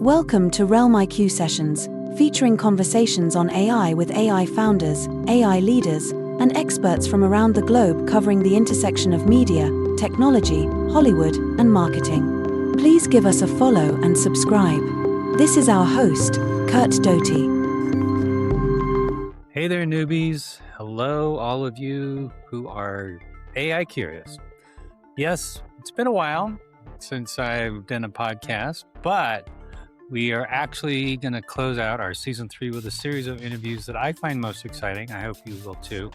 Welcome to Realm IQ Sessions, featuring conversations on AI with AI founders, AI leaders, and experts from around the globe covering the intersection of media, technology, Hollywood, and marketing. Please give us a follow and subscribe. This is our host, Curt Doty. Hey there, newbies. Hello, all of you who are AI curious. Yes, it's been a while since I've done a podcast, but we are actually going to close out our season 3 with a series of interviews that I find most exciting. I hope you will too.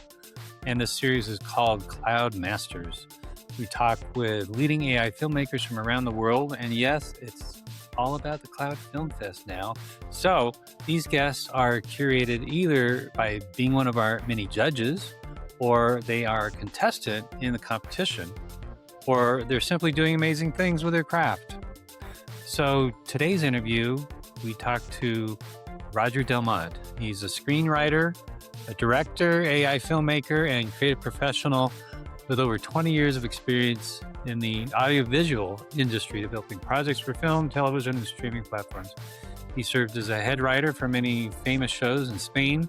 And this series is called CLOWD Masters. We talk with leading AI filmmakers from around the world. And yes, it's all about the CLOWD Film Fest now. So these guests are curated either by being one of our many judges, or they are a contestant in the competition, or they're simply doing amazing things with their craft. So today's interview, we talked to Roger Delmont. He's a screenwriter, a director, AI filmmaker, and creative professional with over 20 years of experience in the audiovisual industry, developing projects for film, television, and streaming platforms. He served as a head writer for many famous shows in Spain.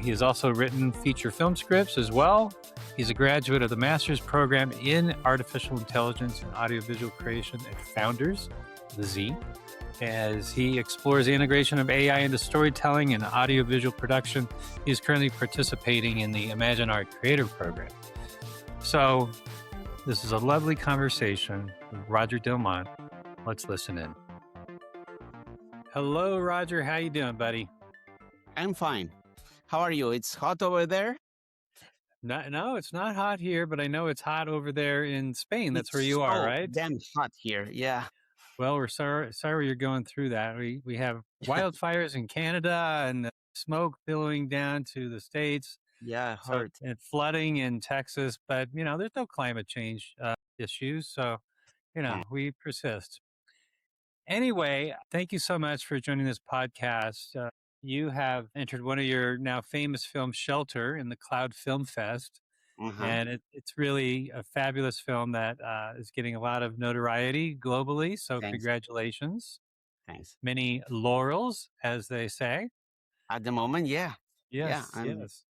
He has also written feature film scripts as well. He's a graduate of the master's program in artificial intelligence and audiovisual creation at Founders, the Z, as he explores the integration of AI into storytelling and audiovisual production. He's currently participating in the Imagine Art Creator Program. So this is a lovely conversation with Roger Delmont. Let's listen in. Hello, Roger. How you doing, buddy? I'm fine. How are you? It's hot over there? No, it's not hot here, but I know it's hot over there in Spain. That's where you are, right? Damn hot here. Yeah. Well, we're sorry you're going through that. We have wildfires in Canada and smoke billowing down to the States. Yeah, hurt. And flooding in Texas, but there's no climate change issues, so we persist. Anyway, thank you so much for joining this podcast. You have entered one of your now famous films, Shelter, in the CLOWD Film Fest, and it's really a fabulous film that is getting a lot of notoriety globally. So Thanks. Congratulations. Thanks. Many laurels, as they say. At the moment, yeah. Yes, yes.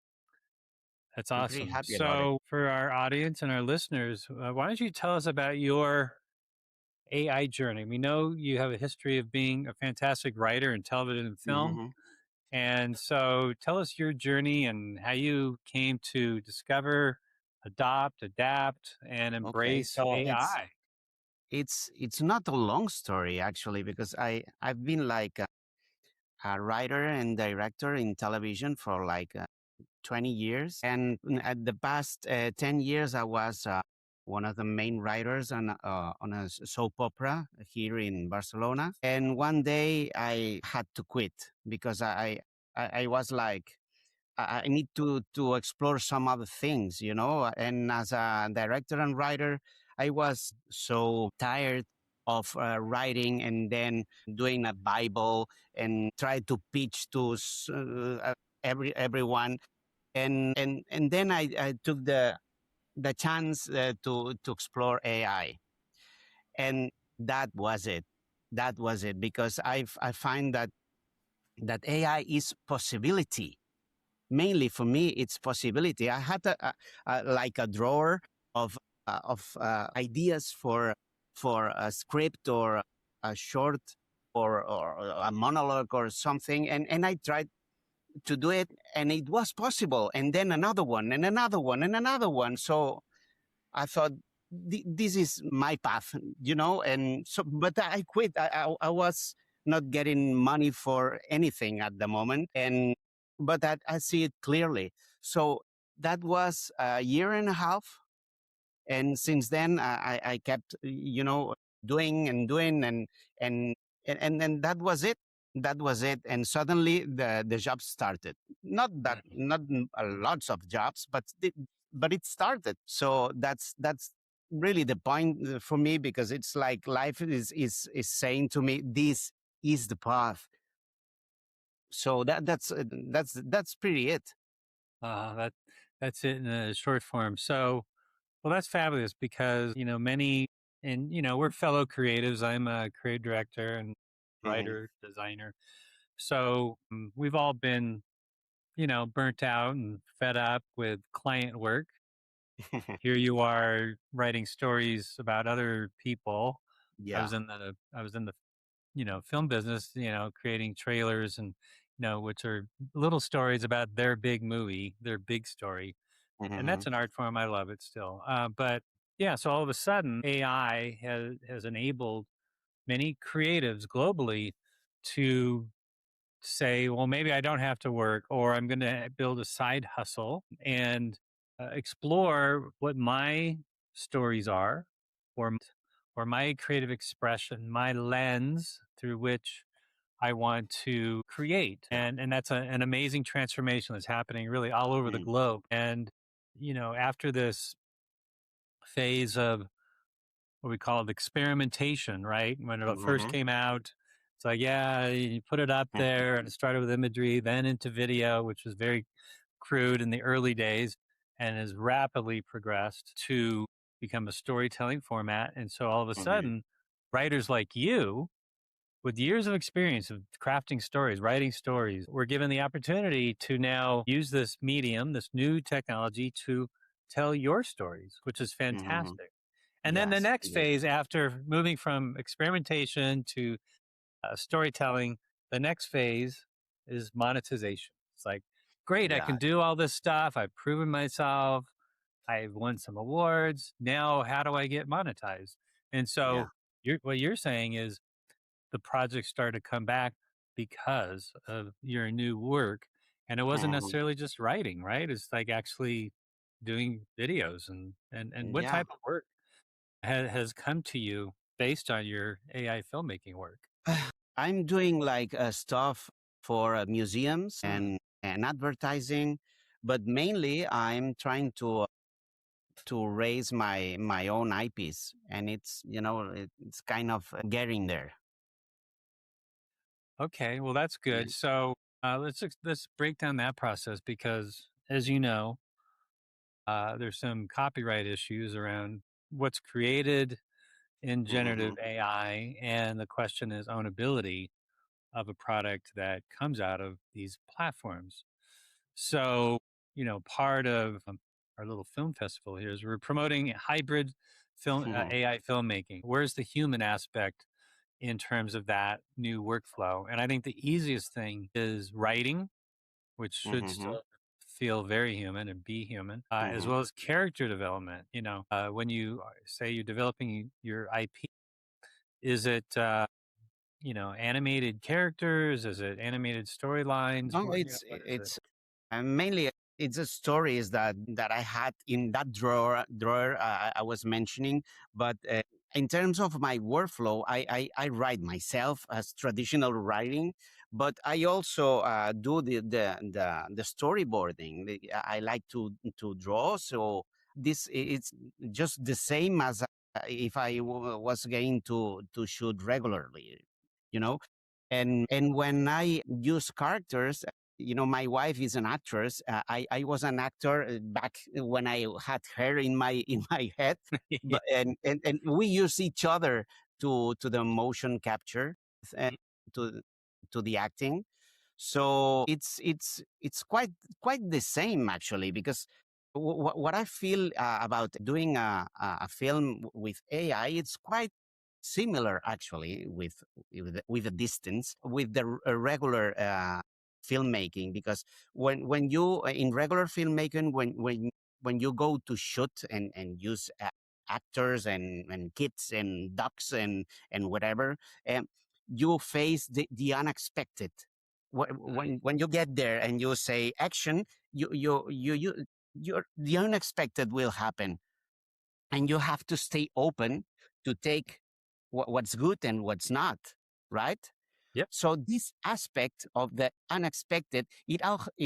That's awesome. So for our audience and our listeners, why don't you tell us about your AI journey? We know you have a history of being a fantastic writer in television and film. And so tell us your journey and how you came to discover, adopt, adapt, and embrace AI. It's not a long story, actually, because I've been like a writer and director in television for like 20 years. And at the past 10 years, I was one of the main writers on a soap opera here in Barcelona. And one day I had to quit because I was like, I need to explore some other things, And as a director and writer, I was so tired of writing and then doing a Bible and try to pitch to everyone. And then I took the chance to explore AI, and that was it. That was it, because I find that AI is possibility. Mainly for me, it's possibility. I had like a drawer of ideas for a script or a short or a monologue or something, and I tried to do it, and it was possible. And then another one, and another one, and another one. So I thought, this is my path, And so, but I quit. I was not getting money for anything at the moment, but I see it clearly. So that was a year and a half, and since then I kept, doing and doing, and that was it. That was it. And suddenly the job started. Not lots of jobs, but it started. So that's really the point for me, because it's like life is saying to me, this is the path. So that's pretty it. That's it in a short form. So, well, that's fabulous because many, and we're fellow creatives. I'm a creative director, and Mhm. writer, designer. So we've all been, burnt out and fed up with client work. Here you are writing stories about other people. Yeah. I was in the film business, creating trailers and which are little stories about their big movie, their big story. And that's Mhm. an art form. I love it still. But yeah, so all of a sudden AI has enabled many creatives globally to say, well, maybe I don't have to work, or I'm going to build a side hustle and explore what my stories are, or or my creative expression, my lens through which I want to create. Yeah. And that's an amazing transformation that's happening really all over the Mm. globe. And after this phase of what we call it experimentation, right? When it first Mhm. came out, it's like, yeah, you put it up there and it started with imagery, then into video, which was very crude in the early days and has rapidly progressed to become a storytelling format. And so all of a Mhm. sudden, writers like you, with years of experience of crafting stories, writing stories, we're given the opportunity to now use this medium, this new technology to tell your stories, which is Mhm. fantastic. And then the Yes, next it is. phase, after moving from experimentation to storytelling, the next phase is monetization. It's like, great, I Yeah. can do all this stuff. I've proven myself. I've won some awards. Now, how do I get monetized? And Yeah. so, what you're saying is the projects started to come back because of your new work. And it wasn't Mhm. necessarily just writing, right? It's like actually doing videos and what Yeah. type of work has come to you based on your AI filmmaking work? I'm doing like stuff for museums Hmm. and advertising, but mainly I'm trying to raise my own IPs, and it's kind of getting there. Okay, well that's Yeah. good. So let's break down that process because, as you know, there's some copyright issues around what's created in generative Mhm. AI, and the question is ownability of a product that comes out of these platforms. So, part of our little film festival here is we're promoting hybrid film Mhm. AI filmmaking. Where's the human aspect in terms of that new workflow? And I think the easiest thing is writing, which should Mhm. still feel very human and be human, as Mhm. well as character development. When you say you're developing your IP, is it animated characters? Is it animated storylines? No, What is it? mainly it's the stories that I had in that drawer I was mentioning. But in terms of my workflow, I write myself as traditional writing, but I also do the storyboarding. I like to draw, so it's just the same as if I was going to shoot regularly, you know. And when I use characters, my wife is an actress. I was an actor back when I had her in my in my head, Yeah. but and we use each other to the motion capture and to to the acting. So it's quite the same actually, because what I feel about doing a film with AI, it's quite similar actually with a distance with the regular filmmaking, because when you in regular filmmaking, when you go to shoot and use actors and kids and ducks and whatever, um, you face the unexpected. When you get there and you say action, the unexpected will happen, and you have to stay open to take what's good and what's not, right? Yep. So this aspect of the unexpected, it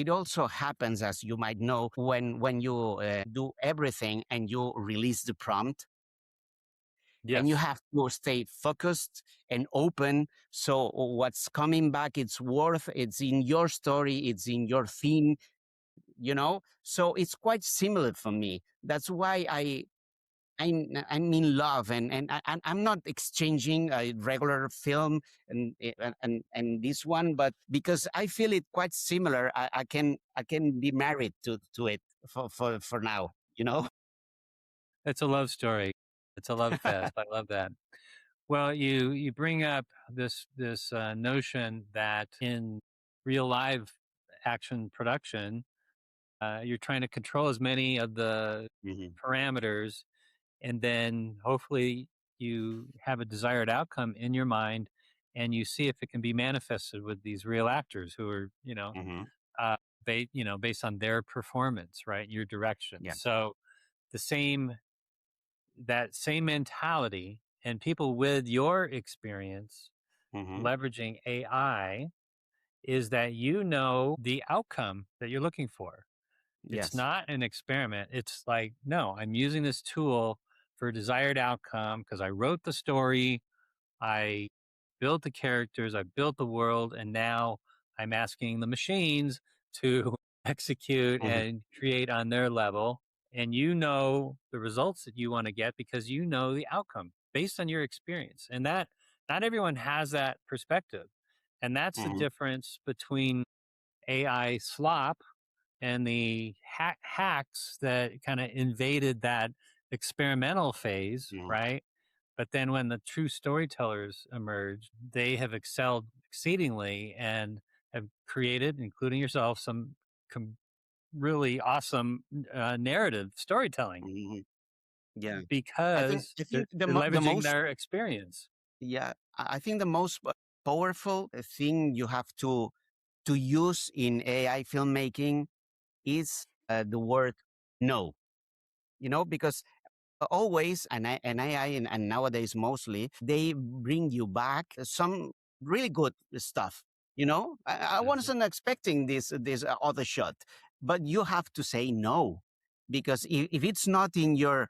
also happens, as you might know, when you do everything and you release the prompt, and you Yes. have to stay focused and open. So what's coming back, it's in your story, it's in your theme. So it's quite similar for me. That's why I'm in love, I'm not exchanging a regular film and this one, but because I feel it quite similar, I can be married to it for now, you know. It's a love story. It's a love fest. I love that. Well, you bring up this notion that in real live action production, you're trying to control as many of the Hmm. parameters, and then hopefully you have a desired outcome in your mind, and you see if it can be manifested with these real actors who are, Hmm. uh, based on their performance, right? Your direction. Yeah. So the same that same mentality and people with your experience Hmm. leveraging AI is that you know the outcome that you're looking for. It's Yes. not an experiment. It's like, no, I'm using this tool for a desired outcome because I wrote the story, I built the characters, I built the world, and now I'm asking the machines to execute Hmm. and create on their level. And you know the results that you want to get because you know the outcome based on your experience. And that not everyone has that perspective. And that's the Hmm. difference between AI slop and the hacks that kind of invaded that experimental phase, Hmm. right? But then when the true storytellers emerge, they have excelled exceedingly and have created, including yourself, some really awesome narrative storytelling Hmm. Yeah. because I they're, think the they're the leveraging most, their experience. yeah, I think the most powerful thing you have to use in AI filmmaking is the word no. You know, because always and AI and nowadays mostly they bring you back some really good stuff. You know, I Mhm. wasn't expecting this other shot, but you have to say no because if it's not in your,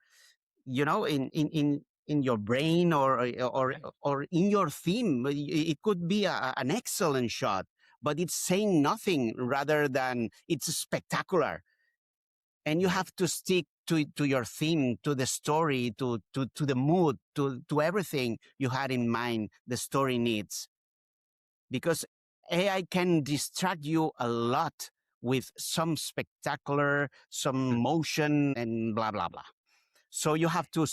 you know, in your brain Right. or in your theme, it could be an excellent shot, but it's saying nothing rather than it's spectacular, and you Right. have to stick to your theme, to the story, to the mood, to everything you had in mind the story needs, because AI can distract you a lot with some spectacular, some Mhm. motion and blah blah blah. So you have to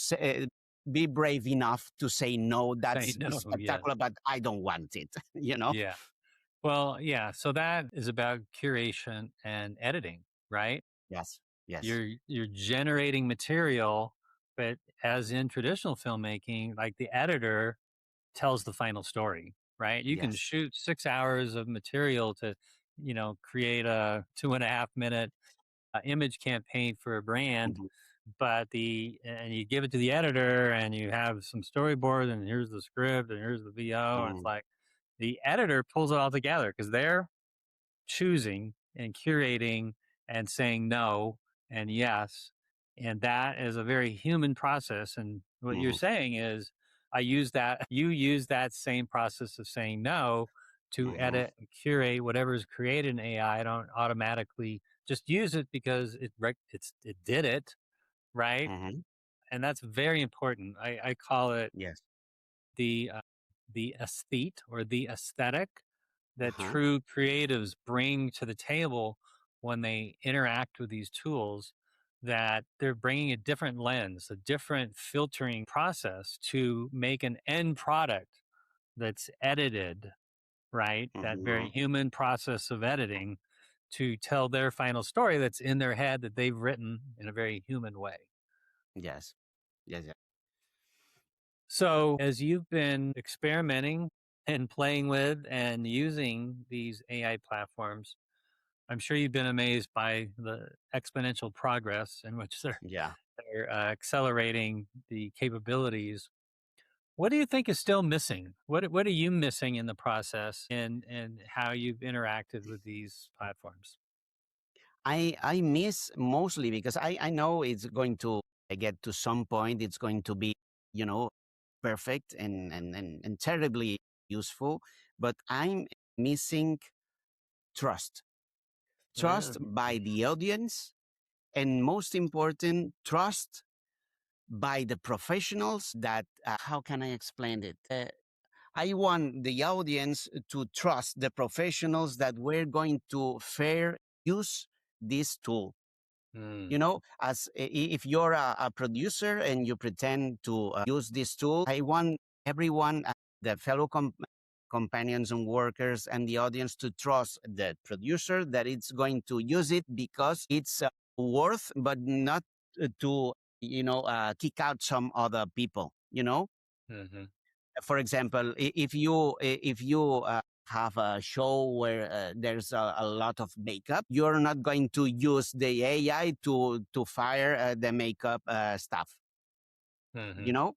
be brave enough to say no, Say that's no. Yes. spectacular but I don't want it. You know. Yeah. Well, yeah. So that is about curation and editing, right? Yes. Yes. You're generating material, but as in traditional filmmaking, like the editor tells the final story, right? You can Yes. shoot 6 hours of material to, create a 2.5 minute image campaign for a brand, Mhm. but and you give it to the editor and you have some storyboard and here's the script and here's the VO, and it's Mhm. like the editor pulls it all together because they're choosing and curating and saying no and yes. And that is a very human process. And what you're Mhm. saying is, you use that same process of saying no to Mhm. edit and curate whatever is created in AI. I don't automatically just use it because it did it, right? Mhm. And that's very important. I call it Yes. the, uh, the aesthete or the aesthetic that Uh-huh. true creatives bring to the table when they interact with these tools, that they're bringing a different lens, a different filtering process to make an end product that's edited, right? That very Mhm. human process of editing to tell their final story that's in their head that they've written in a very human way. Yes. Yes. Yes. So, as you've been experimenting and playing with and using these AI platforms, I'm sure you've been amazed by the exponential progress in which Yeah. they're accelerating the capabilities. What do you think is still missing? What are you missing in the process and how you've interacted with these platforms? I miss mostly because I know it's going to get to some point. It's going to be, you know, perfect and terribly useful. But I'm missing trust, trust Uh, by the audience, and most important, trust by the professionals that, how can I explain it? I want the audience to trust the professionals that we're going to fair use this tool. Mm. You know, if you're a producer and you pretend to use this tool, I want everyone, the fellow companions and workers and the audience to trust the producer that it's going to use it because it's worth, but not to, kick out some other people, Mm-hmm. For example, if you have a show where there's a lot of makeup, you're not going to use the AI to fire the makeup staff. Mm-hmm. You know,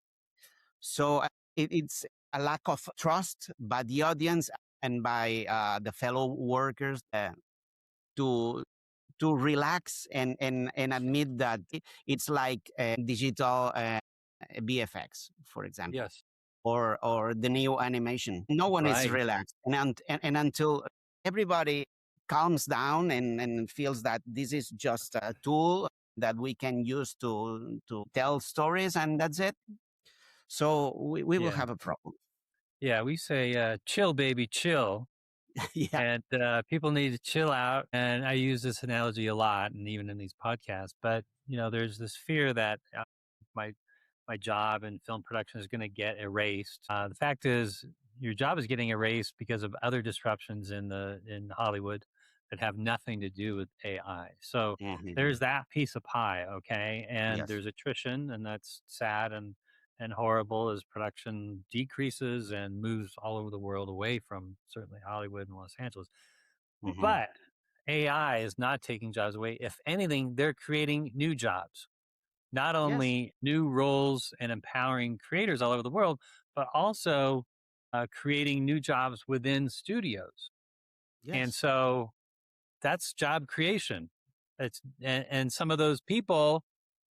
so it's a lack of trust by the audience and by the fellow workers to to relax and admit that it's like digital BFX, for example, Yes. or the new animation. No one is Right. relaxed, and until everybody calms down and feels that this is just a tool that we can use to tell stories, and that's it. So we will Yeah. have a problem. Yeah. We say, chill, baby, chill. Yeah. And people need to chill out. And I use this analogy a lot, and even in these podcasts. But there's this fear that my my job in film production is going to get erased. The fact is, your job is getting erased because of other disruptions in Hollywood that have nothing to do with AI. So Mhm. there's that piece of pie, okay, and Yes. there's attrition, and that's sad and horrible as production decreases and moves all over the world away from certainly Hollywood and Los Angeles. Hmm. But AI is not taking jobs away. If anything, they're creating new jobs, not Yes. only new roles and empowering creators all over the world, but also creating new jobs within studios. And Yes. so that's job creation. And some of those people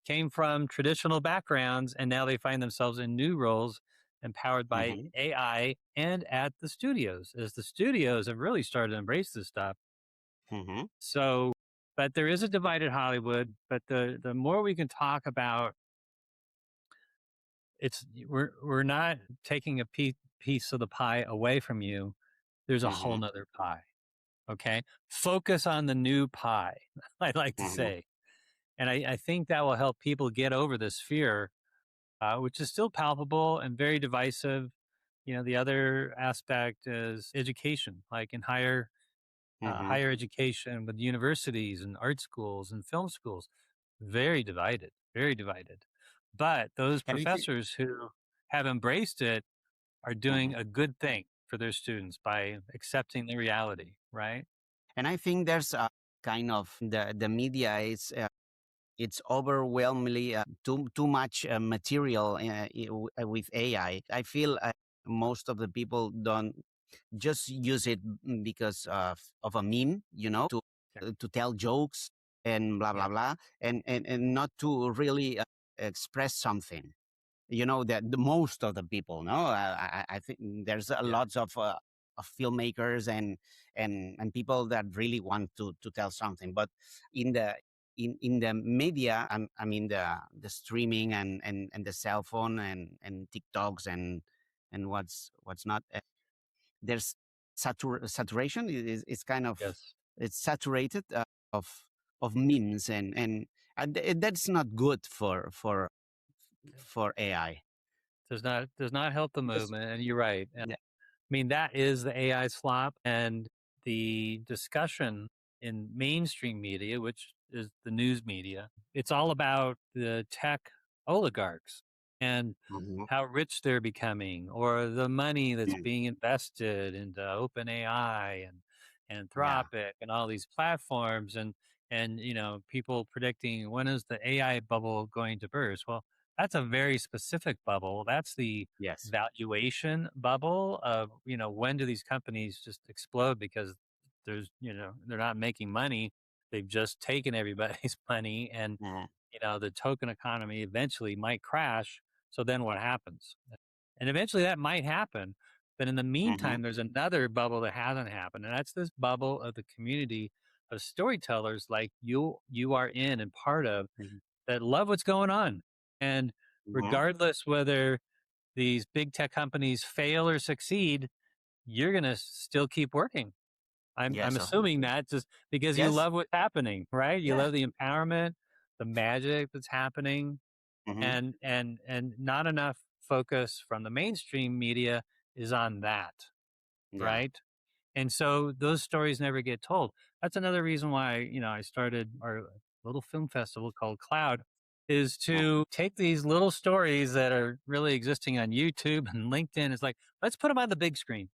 came from traditional backgrounds and now they find themselves in new roles empowered by Hmm. AI and at the studios, as the studios have really started to embrace this stuff. Hmm. So, but there is a divided Hollywood, but the more we can talk about we're not taking a piece of the pie away from you. There's a whole Hmm. nother pie. Okay. Focus on the new pie, I like to Hmm. say. And I think that will help people get over this fear, which is still palpable and very divisive. The other aspect is education, like in Hmm. higher education with universities and art schools and film schools. Very divided, very divided. But those And I think, professors who have embraced it are doing mhm. a good thing for their students by accepting the reality, right? And I think there's a kind of the media is it's overwhelmingly too much material with AI. I feel most of the people don't just use it because of a meme, Yeah. to tell jokes and blah Yeah. blah blah, and not to really express something. That the most of the people, no, I think there's a Yeah. lots of filmmakers and people that really want to tell something, but in the in the media, I mean the streaming and the cell phone and TikToks and what's not, there's saturation is kind of, Yes. it's saturated of of memes and that's not good for AI. Does not help the Because movement. And you're right. yeah. I mean, that is the AI slop, and the discussion in mainstream media, which is the news media. It's all about the tech oligarchs and Mhm. how rich they're becoming, or the money that's Mm. being invested into OpenAI and Yeah. Anthropic and all these platforms, and people predicting when is the AI bubble going to burst. Well, that's a very specific bubble. That's the Yes. valuation bubble of when do these companies just explode because they're not making money, they've just taken everybody's money, and Mhm. the token economy eventually might crash. So then what happens? And eventually that might happen, but in the Mhm. meantime there's another bubble that hasn't happened, and that's this bubble of the community of storytellers like you are in and part of, Mhm. that love what's going on. And regardless whether these big tech companies fail or succeed, you're going to still keep working. I'm Yes. assuming that just because you Yes. love what's happening, right? You Yeah. love the empowerment, the magic that's happening, Mm-hmm. and not enough focus from the mainstream media is on that, Yeah. right? And so those stories never get told. That's another reason why, I started our little film festival called CLOWD, is to take these little stories that are really existing on YouTube and LinkedIn. It's like, let's put them on the big screen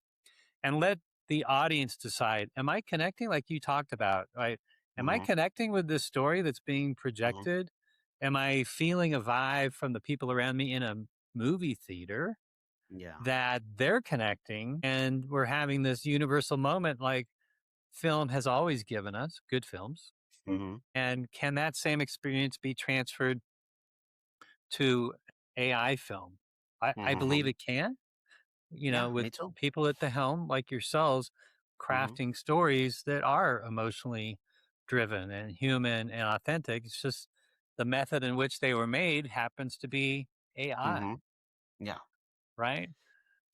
and let the audience decide, am I connecting like you talked about, right? Am I Mm-hmm. connecting with this story that's being Mm-hmm. projected? Am I feeling a vibe from the people around me in a movie theater Yeah. that they're connecting, and we're having this universal moment like film has always given us, good films? Mm-hmm. And can that same experience be transferred to AI film? I believe Mm-hmm. it can, Yeah, with me too. people at the helm like yourselves Mm-hmm. crafting stories that are emotionally driven and human and authentic. It's just the method in which they were made happens to be AI, Mm-hmm. Yeah. right?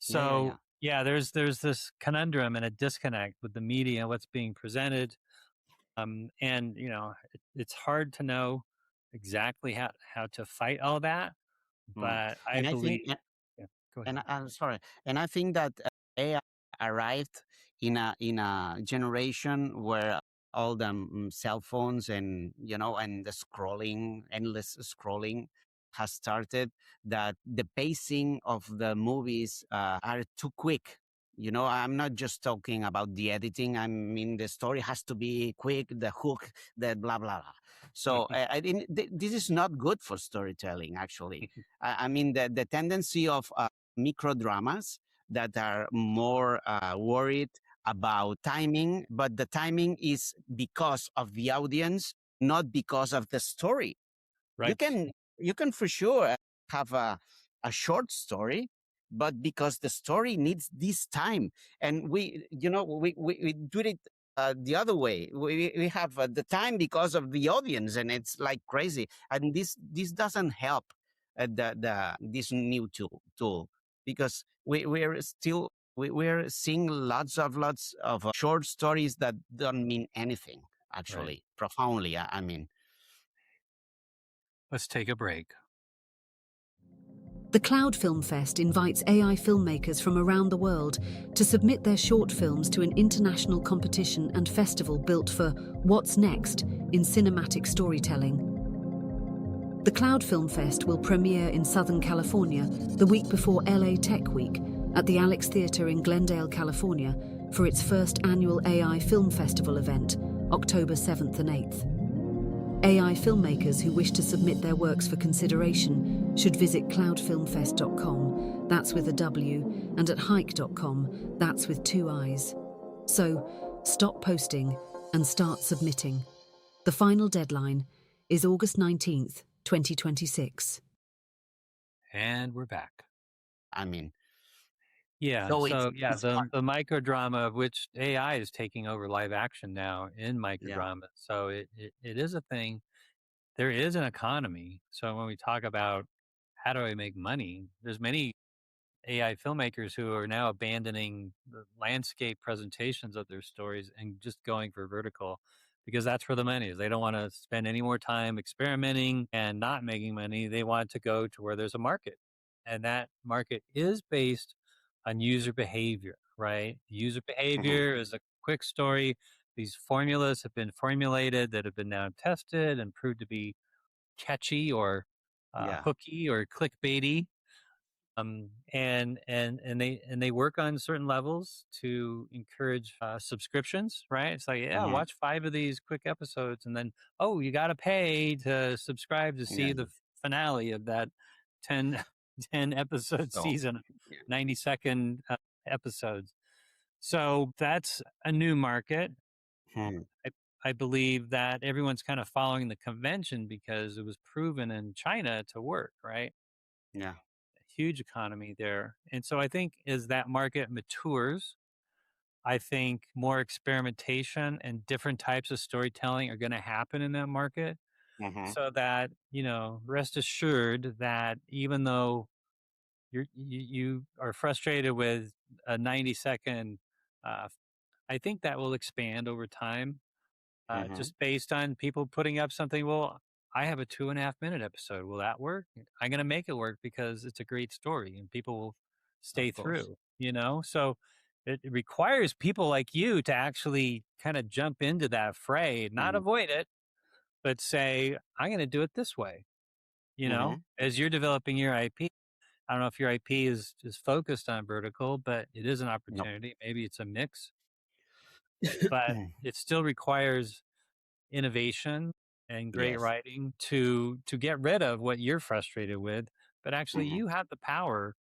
Yeah. Yeah. Yeah. So yeah, there's this conundrum and a disconnect with the media and what's being presented. And it's hard to know exactly how to fight all that, Mm. but I And I think, believe. Yeah, go and ahead. I'm sorry, and I think that AI arrived in a generation where all the cell phones and and the scrolling, endless scrolling, has started. That the pacing of the movies are too quick. I'm not just talking about the editing. I mean, the story has to be quick, the hook, the blah blah blah. So I think this is not good for storytelling. Actually, I mean the tendency of micro dramas that are more worried about timing, but the timing is because of the audience, not because of the story. You Right. can you can for sure have a short story, but because the story needs this time, and we do it the other way. We have the time because of the audience, and it's like crazy. And this doesn't help the this new tool because we're seeing lots of short stories that don't mean anything, Right. actually, profoundly. I mean. Let's take a break. The CLOWD Film Fest invites AI filmmakers from around the world to submit their short films to an international competition and festival built for what's next in cinematic storytelling. The CLOWD Film Fest will premiere in Southern California the week before LA Tech Week at the Alex Theatre in Glendale, California, for its first annual AI Film Festival event, October 7th and 8th. AI filmmakers who wish to submit their works for consideration should visit cloudfilmfest.com, that's with a W, and at hike.com, that's with 2 I's. So, stop posting and start submitting. The final deadline is August 19th, 2026. And we're back. I mean, Yeah. so So yeah, it's hard. the microdrama of which AI is taking over live action now in Yeah. microdrama. So it is a thing. There is an economy. So when we talk about how do I make money, there's many AI filmmakers who are now abandoning the landscape presentations of their stories and just going for vertical because that's where the money is. They don't want to spend any more time experimenting and not making money. They want to go to where there's a market. And that market is based on user behavior, right? User Hmm. behavior is a quick story. These formulas have been formulated that have been now tested and proved to be catchy or Yeah. hooky or clickbaity, and they work on certain levels to encourage subscriptions, right? It's like, yeah, Hmm. watch 5 of these quick episodes, and then you got to pay to subscribe to Yeah. see the finale of that 10 10 episode So. season, Yeah. 90-second episodes. So that's a new market. Hmm. I believe that everyone's kind of following the convention because it was proven in China to work, right? Yeah. Huge economy there. And so I think as that market matures, I think more experimentation and different types of storytelling are going to happen in that market. Mm-hmm. so that, rest assured that even though you are frustrated with a 90-second, uh, I think that will expand over time, Mm-hmm. just based on people putting up something. Well, I have a 2.5 minute episode. Will that work? I'm going to make it work because it's a great story and people will stay Of course. through, So it requires people like you to actually kind of jump into that fray, not Mm-hmm. avoid it, but say, I'm going to do it this way, Mm-hmm. as you're developing your IP. I don't know if your IP is focused on vertical, but it is an No. opportunity. Maybe it's a mix, but it still requires innovation and great Yes. writing to get rid of what you're frustrated with. But actually, Mm-hmm. you have the power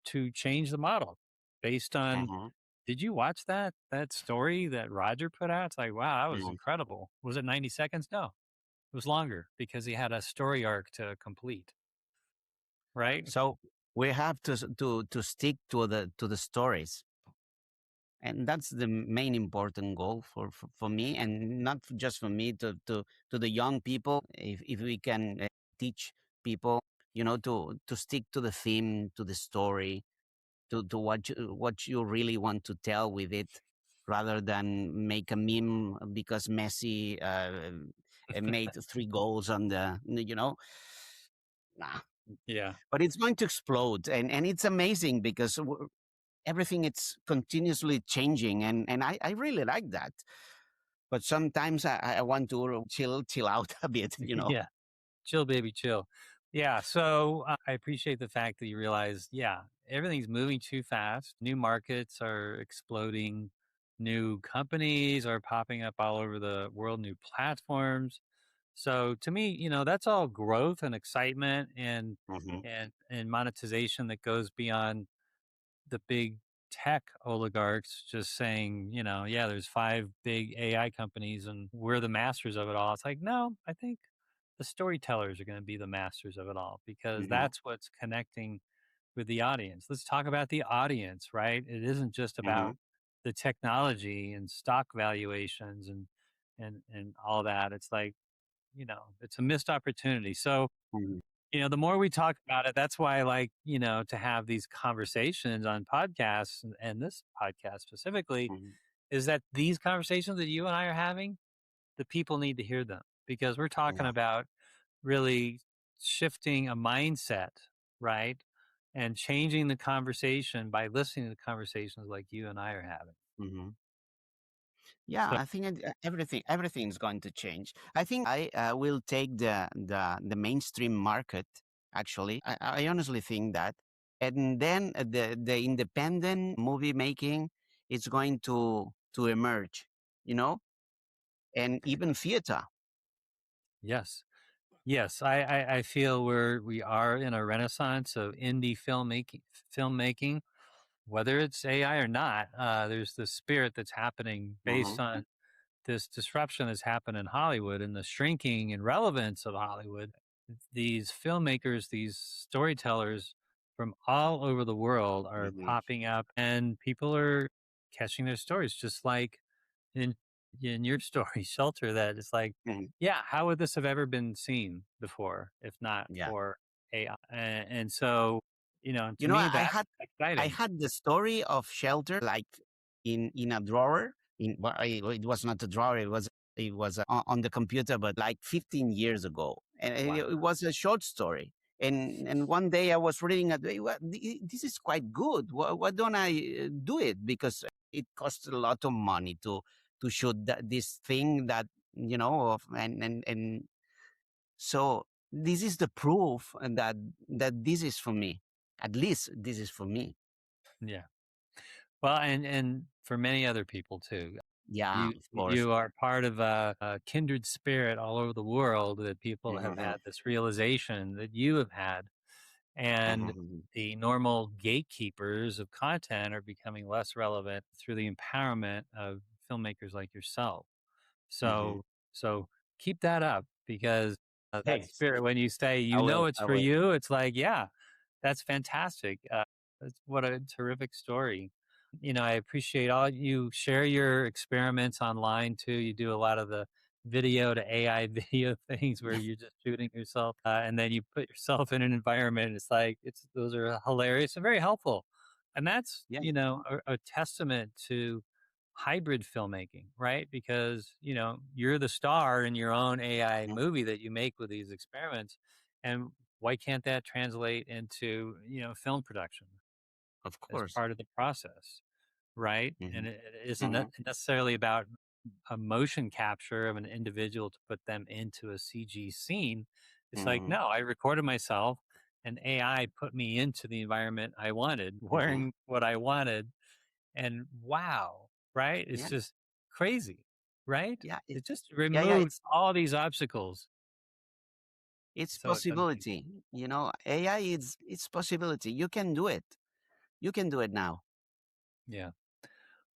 to change the model based on. Mm-hmm. Did you watch that story that Roger put out? It's like, wow, that was Mm-hmm. incredible. Was it 90 seconds? No, it was longer because he had a story arc to complete. Right? So we have to stick to the stories, and that's the main important goal for me, and not just for me, to the young people. If we can teach people, to stick to the theme, to the story, to what you really want to tell with it, rather than make a meme because Messi made 3 goals on the, nah. Yeah. But it's going to explode, and it's amazing because everything it's continuously changing, and I really like that. But sometimes I want to chill out a bit. Yeah. Chill, baby, chill. Yeah. So I appreciate the fact that you realize, yeah, everything's moving too fast. New markets are exploding. New companies are popping up all over the world, new platforms. So to me, that's all growth and excitement and Hmm. and monetization that goes beyond the big tech oligarchs just saying, yeah, there's 5 big AI companies and we're the masters of it all. It's like, no, I think the storytellers are going to be the masters of it all because Hmm. that's what's connecting with the audience. Let's talk about the audience, right? It isn't just Hmm. about the technology and stock valuations and all that. It's like, it's a missed opportunity. So, Hmm. the more we talk about it, that's why I like, to have these conversations on podcasts and this podcast specifically, Hmm. is that these conversations that you and I are having, the people need to hear them because we're talking Yeah. about really shifting a mindset, right? And changing the conversation by listening to conversations like you and I are having. Hmm. Yeah, So, I think everything is going to change. I think I will take the mainstream market. Actually, I honestly think that, and then the independent movie making is going to emerge. You know, and even theater. yes. Yes, I feel we are in a renaissance of indie filmmaking, whether it's AI or not. There's the spirit that's happening Hmm. based on this disruption that's happened in Hollywood and the shrinking and relevance of Hollywood. These filmmakers, these storytellers from all over the world are Hmm. popping up, and people are catching their stories, just like in your story, Shelter. That it's like, Hmm. yeah, how would this have ever been seen before if not Yeah. for AI? And so, You to know, me, I that's had I exciting. had the story of Shelter like in a drawer. It was not a drawer. It was on the computer, but like 15 years ago, and Wow. it was a short story. And one day I was reading it. This is quite good. Why don't I do it? Because it costs a lot of money to shoot this thing that and so this is the proof and that this is for me. At least this is for me. Yeah. Well, and for many other people too. Yeah, You of course. you are part of a kindred spirit all over the world that people have Mhm. had this realization that you have had, and Mhm. the normal gatekeepers of content are becoming less relevant through the empowerment of filmmakers like yourself. Mhm. So keep that up because that Thanks. spirit, when you say I will. it's I for will. you, it's like, yeah, that's fantastic. What a terrific story. I appreciate all you share your experiments online too. You do a lot of the video to AI video things where you're just shooting yourself, and then you put yourself in an environment. It's like those are hilarious and very helpful, and that's Yeah. a testament to hybrid filmmaking, right? Because you're the star in your own AI Yeah. movie that you make with these experiments, and why can't that translate into film production Of as course. part of the process? Right. And Hmm. it isn't Hmm. necessarily about a motion capture of an individual to put them into a CG scene. It's like, Hmm. no, I recorded myself and AI put me into the environment I wanted, Hmm. wearing what I wanted. And wow, right? It's Yeah. just crazy, right? Yeah. It just Yeah. removes all these obstacles. It's So it's amazing. possibility. AI is it's possibility. You can do it. You can do it now. Yeah.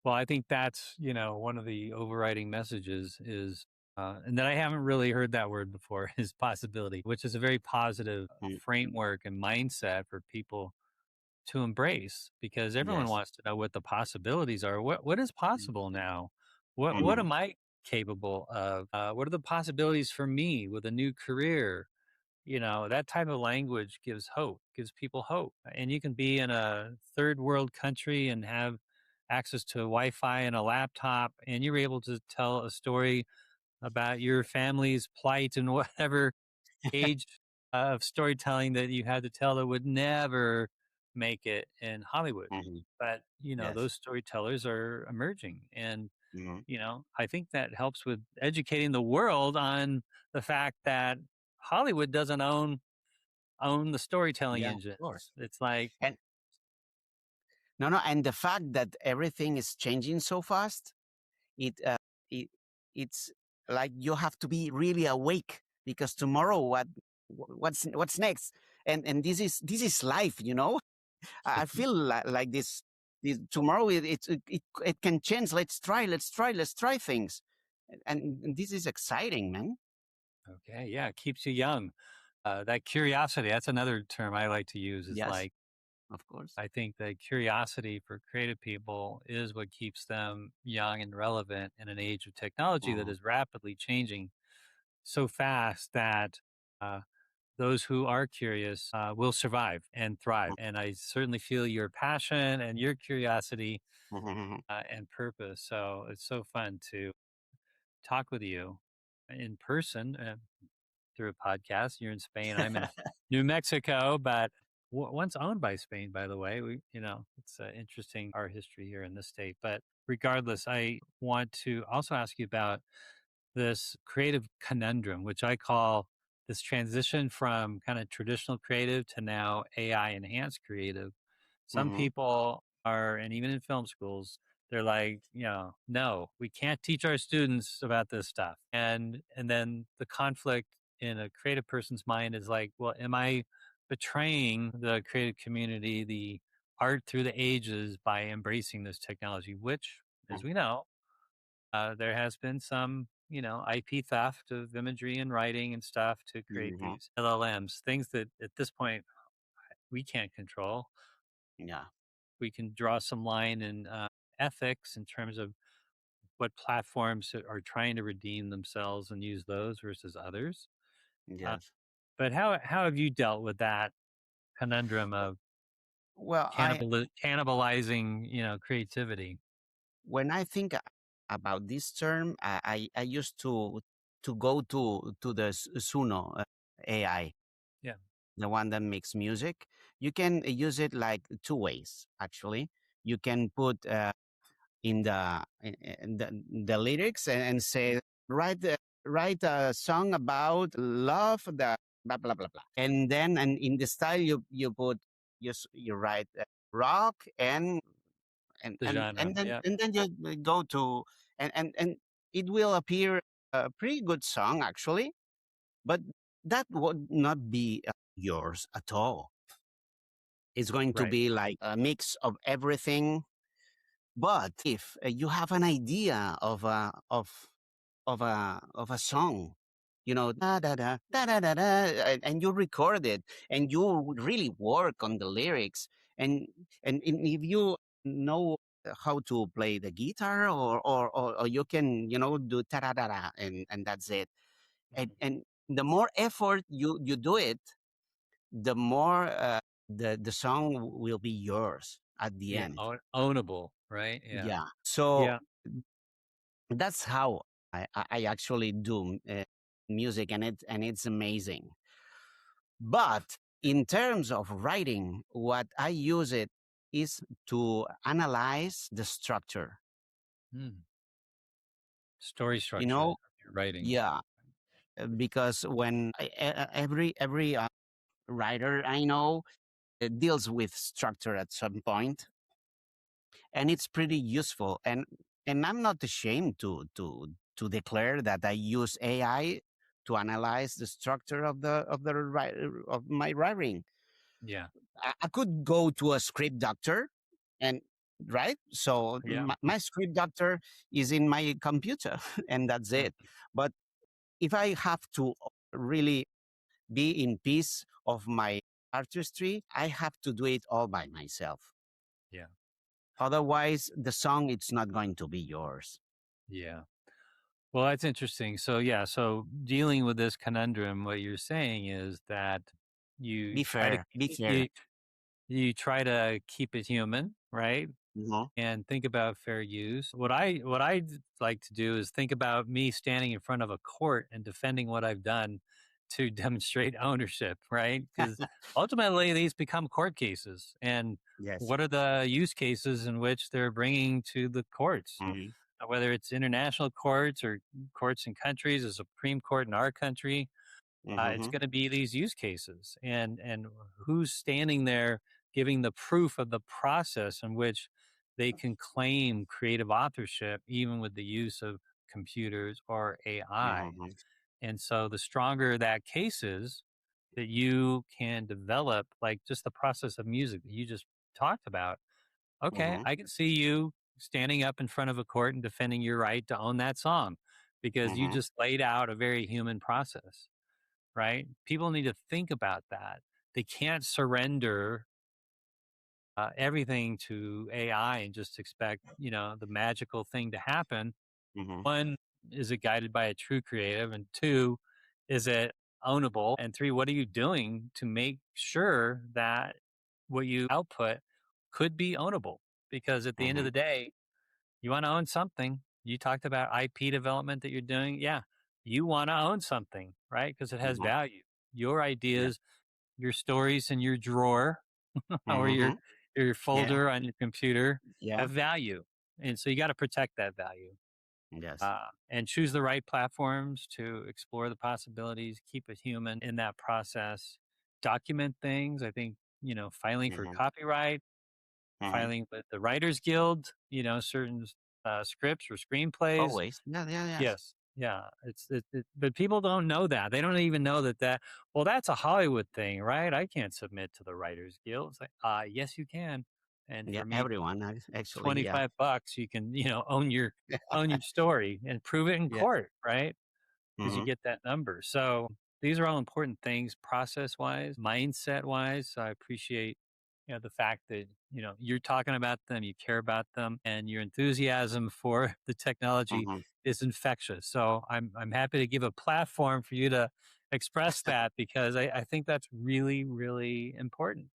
Well, I think that's, one of the overriding messages is, and that I haven't really heard that word before, is possibility, which is a very positive Mm. framework and mindset for people to embrace because everyone Yes. wants to know what the possibilities are. What is possible now? What Mm-hmm. am I capable of? What are the possibilities for me with a new career? That type of language gives hope, gives people hope. And you can be in a third world country and have access to Wi-Fi and a laptop, and you're able to tell a story about your family's plight and whatever age of storytelling that you had to tell that would never make it in Hollywood. Hmm. But, Yes. those storytellers are emerging. And, Hmm. I think that helps with educating the world on the fact that Hollywood doesn't own the storytelling Yeah. Of engines. course. It's like, And no, no. And the fact that everything is changing so fast, it it it's like you have to be really awake because tomorrow what's next? And this is life. I feel like this tomorrow it can change. Let's try things, and this is exciting, man. okay, yeah, it keeps you young. That curiosity, that's another term I like to use, is Yes, like, of course. I think that curiosity for creative people is what keeps them young and relevant in an age of technology that Mhm. is rapidly changing so fast that uh, those who are curious will survive and thrive. And I certainly feel your passion and your curiosity Mhm. and purpose. So it's so fun to talk with you in person through a podcast. You're in Spain. I'm in New Mexico, but once owned by Spain, by the way. It's interesting our history here in this state. But regardless, I want to also ask you about this creative conundrum, which I call this transition from kind of traditional creative to now AI enhanced creative. Some Mhm. people are, and even in film schools, they're like, no, we can't teach our students about this stuff. And then the conflict in a creative person's mind is like, well, am I betraying the creative community, the art through the ages by embracing this technology, which, as Mhm. we know, there has been some, IP theft of imagery and writing and stuff to create Mhm. these LLMs, things that at this point we can't control. Yeah. We can draw some line in ethics in terms of what platforms are trying to redeem themselves and use those versus others. Uh, Yes. but how have you dealt with that conundrum of Well, I cannibalizing, creativity? when I think about this term, I used to go to the Suno AI, Yeah, the one that makes music. You can use it like two ways, actually. You can put in the lyrics and say write a song about love, the blah blah blah blah, and then and in the style you put you write rock and the and genre. and then Yeah, and then you go to and it will appear a pretty good song actually, but that would not be yours at all. It's going to right. be like a mix of everything. But if you have an idea of a song, da da da da da da da, and you record it, and you really work on the lyrics, and if you know how to play the guitar, or you can, do ta da da da, and that's it. And the more effort you do it, the more the song will be yours at the Yeah. end. Ownable, right? Yeah. Yeah. So Yeah. that's how I actually do music, and it's amazing. But in terms of writing, what I use it is to analyze the structure. Hmm. Story You structure know, of your writing. yeah, because every writer I know deals with structure at some point, and it's pretty useful. And I'm not ashamed to declare that I use AI to analyze the structure of my writing. Yeah. I could go to a script doctor, and right. So Yeah. my script doctor is in my computer, and that's Mm. it. But if I have to really be in peace of my artistry, I have to do it all by myself. Yeah. Otherwise, the song it's not going to be yours. Yeah. Well, that's interesting. So, yeah. So, dealing with this conundrum, what you're saying is that you Be try to fair. Be fair. you you try to keep it human, right? Mhm, And think about fair use. What I like to do is think about me standing in front of a court and defending what I've done to demonstrate ownership, right? Because ultimately these become court cases, and yes. what are the use cases in which they're bringing to the courts? Mhm, Whether it's international courts or courts in countries, a Supreme Court in our country, it's mhm, going to be these use cases, and who's standing there giving the proof of the process in which they can claim creative authorship even with the use of computers or AI. mhm, And so the stronger that case is that you can develop, like just the process of music that you just talked about. Okay, mhm, I can see you standing up in front of a court and defending your right to own that song because you mhm, just laid out a very human process, right? People need to think about that. They can't surrender everything to AI and just expect, the magical thing to happen. mhm, One, is it guided by a true creative? And two, is it ownable? And three, what are you doing to make sure that what you output could be ownable? Because at the end of mhm, the day, you want to own something. You talked about IP development that you're doing. Yeah, you want to own something, right? Because it has mhm. value. Your Yeah. ideas, your stories in your drawer or Mhm. your Yeah. folder on your computer Yeah. have value, and so you got to protect that value, Yes. and choose the right platforms to explore the possibilities. Keep it human in that process. Document things. I think filing for Mhm, copyright, mhm. filing with the Writers Guild. Certain scripts or screenplays. Always. Yeah. Yeah. Yes. Yes. Yeah. But people don't know that. They don't even know that, well, that's a Hollywood thing, right? I can't submit to the Writers Guild. It's like, yes, you can. And Yeah. for me, Everyone actually. Yeah. 25 bucks, you can, own your story and prove it in Yeah. court, right? Because you Mhm, get that number. So these are all important things, process wise, mindset wise. So I appreciate, the fact that, you're talking about them, you care about them, and your enthusiasm for the technology mhm. is infectious. So I'm happy to give a platform for you to express that, because I think that's really, really important.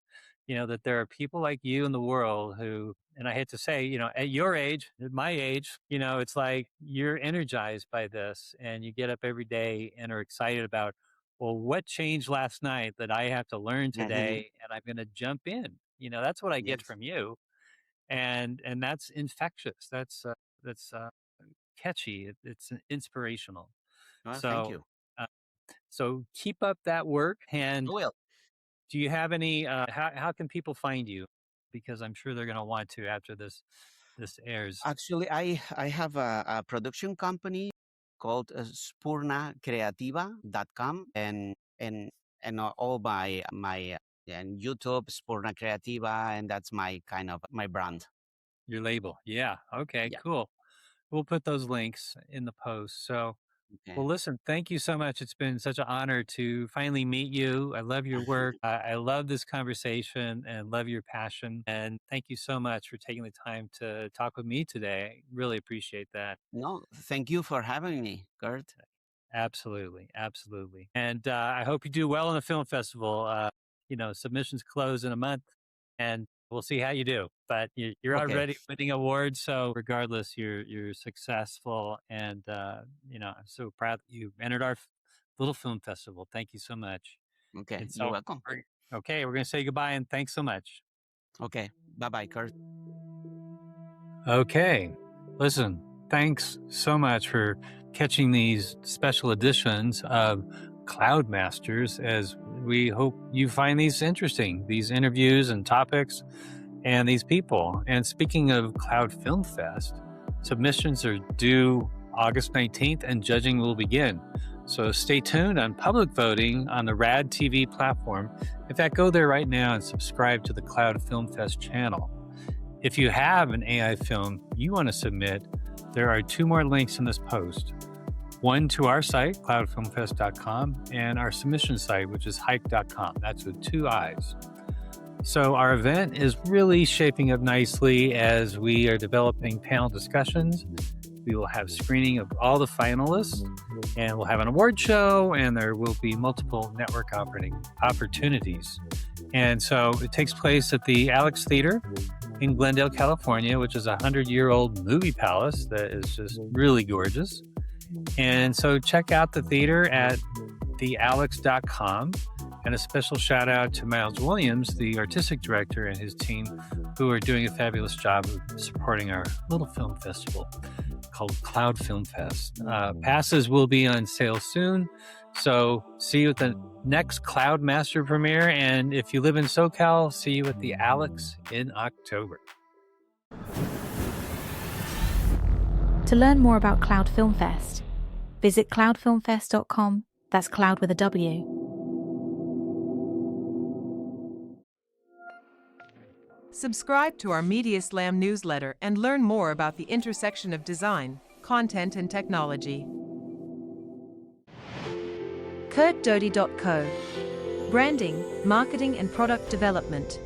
That there are people like you in the world who, and I hate to say, at your age, at my age, it's like you're energized by this and you get up every day and are excited about, well, what changed last night that I have to learn Mhm. today and I'm going to jump in. That's what I get Yes. from you. And that's infectious. That's catchy. It's inspirational. Well, thank So, you. uh, so keep up that work. I And will. do you have any, how can people find you? Because I'm sure they're going to want to after this airs. Actually, I have a production company called spurnacreativa.com, and all my and YouTube Spurna Creativa, and that's my kind of my brand. Your label. Yeah. Okay, Yeah. cool. We'll put those links in the post. So Well, Okay. listen, thank you so much. It's been such an honor to finally meet you. I love your work. I love this conversation and love your passion. And thank you so much for taking the time to talk with me today. Really appreciate that. No, thank you for having me, Kurt. Absolutely. Absolutely. And I hope you do well in the film festival. Submissions close in a month and we'll see how you do. But you're Okay. already winning awards. So regardless, you're successful. And, I'm so proud that you entered our little film festival. Thank you so much. Okay. And You're so, welcome. okay, we're going to say goodbye and thanks so much. Okay. Bye bye, Kurt. Okay. Listen, thanks so much for catching these special editions of Cloud Masters as we hope you find these interesting, these interviews and topics and these people. And speaking of Cloud Film Fest, submissions are due August 19th and judging will begin. So stay tuned on public voting on the RAD TV platform. In fact, go there right now and subscribe to the Cloud Film Fest channel. If you have an AI film you want to submit, there are 2 more links in this post. One to our site, cloudfilmfest.com, and our submission site, which is hike.com. That's with 2 I's. So our event is really shaping up nicely as we are developing panel discussions. We will have screening of all the finalists, and we'll have an award show, and there will be multiple network opportunities. And so it takes place at the Alex Theater in Glendale, California, which is a 100-year-old movie palace that is just really gorgeous. And so check out the theater at thealex.com. And a special shout out to Miles Williams, the artistic director, and his team, who are doing a fabulous job of supporting our little film festival called Cloud Film Fest. Passes will be on sale soon. So see you at the next Cloud Master premiere. And if you live in SoCal, see you at the Alex in October. To learn more about Cloud Film Fest, visit cloudfilmfest.com. That's cloud with a W. Subscribe to our Media Slam newsletter and learn more about the intersection of design, content, and technology. CurtDoty.co. Branding, marketing, and product development.